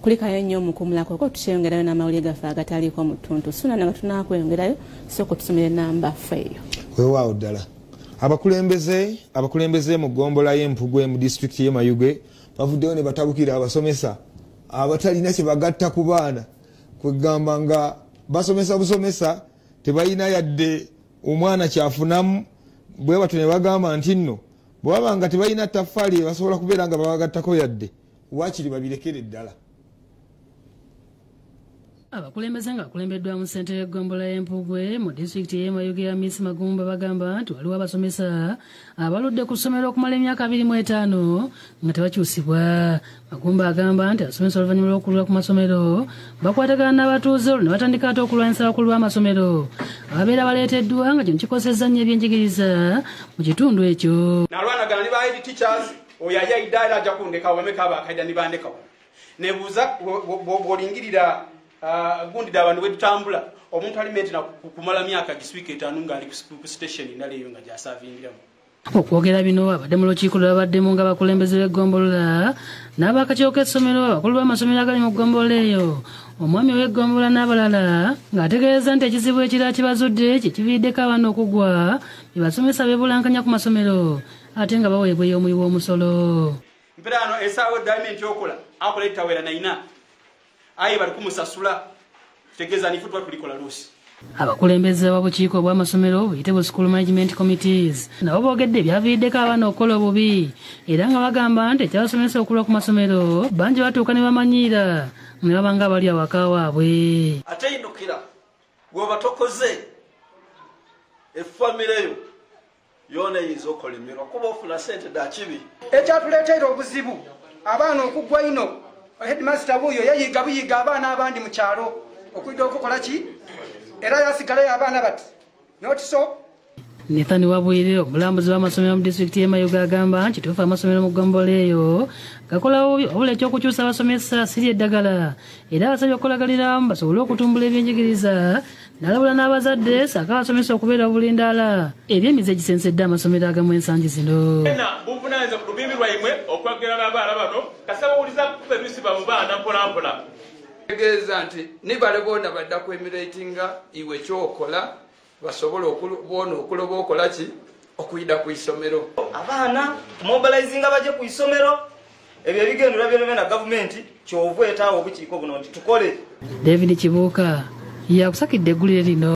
kulikayo nnyo mukumulako ko tukyeyongerayo n'amawulire gaffe agataliko mu ttuntu suna nga tunakweyongerayo sooka tusomere namba feeyo weewaawo ddala abakulembeze mu ggombolola y'Empugwe mu disitulikiti y'e Mayuge bavuddeyo ne batabukira abasomesa abatalina kye bagatta ku baana kwegamba nga basomesa busomesa tebalina yadde omwana kyafunamu bwe batyo ne bagamba nti nno bwe baba nga tebalina ttaffaali basobola kubeera nga babagattako yadde waakiri babirekere ddala. Abakulembeze nga bakulembeddwa mu ssentebe y'eggombolola y'Empugwe mu disitulikiti y'e Mayuge ya Miss Magumba bagamba nti waliwo abasomesa abaludde ku ssomero okumala emyaka 25 nga tebakyusibwa. Magumba agamba nti abasomesa oluvannyuma lw'okulula ku masomero bakwatagana n'abatuuze olwo ne batandika ate okulwanyisa abakulu b'amasomero ababeera baleeteddwa nga kino kikosezza nnyo ebyenjigiriza mu kitundu ekyo. Nalwanagana ne ba head teachers oyo ayayidde era ajja kundeka bameka abakaida ne bandekawo nebuuza bw'olingirira gundi da abantu wetutambula omuntu alimenti na kumala myaka giswike 5 nga ali ku station ndale yo nga jasavingiramu. Okwogera bino abadde mu lukiiko lwabaddemu nga bakulembeze b'eggombolola n'abakakiiko k'essomero abakulu b'amasomero agali mu ggombolola eyo omwami w'eggombolola n'abalala ng'ategeeza nti ekizibu ekirala kibazudde kye kiviiddeko abaana okugwa bye basomesa beebulankanya ku masomero ate nga baweebwa ey'omuwi w'omusolo. Mpera ano esaawa diamond yokola akola ettawera 9 ayi bali kumusasula tegeza nifutwa tulikola lusi. Abakulembeze b'obukiiko bw'amasomero buyitibwa School Management Committees nabo boogedde ebyaviiriddeko abaana okukola obubi era nga bagamba nti ekyabasomesa okulwa ku masomero bangi batuuka ne bamanyiira ne babanga bali awaka waabwe. Ate yindukira bw'oba tokoze effamire yo yona eyinza okolimirwa kuba ofuna ssente da kibi. Ekyatuleetera obuzibu abaana okugwa ino headmaster buyo yayiga buyiga abaana abandi mu kyalo okwidde okukola ki era yasigalayo abaana bati not so. Nathan Wabwire omulambuzi w'amasomero mu disitulikiti y'e Mayuge agamba nti tuufu amasomero mu ggombolola eyo gakola bubi wabula ekyokukyusa abasomesa siri eddagala era abasabye okukolagaliramu basobole okutumbula ebyenjigiriza n'alabula n'abazadde saako abasomesa okubeera obulindaala eby'emize egisensedde amasomero agamu ensangi zino. Buvunaanyizibwa ku lubimbi lwammwe okwagerera n'abaana bano kasabawuliza kuferusiba mu baana mpolampola. Tegeeza nti nibale boona badda kwemiratinga iwe kyokola basobola okubona okuloba okola ki okuyida ku isomero. Abaana mobilizinga baje ku isomero ebyo ebigendera byonna na gavumenti kyova etaawo obukiiko buno nti tukole. David Kibuuka yakusakidde eggulire lino.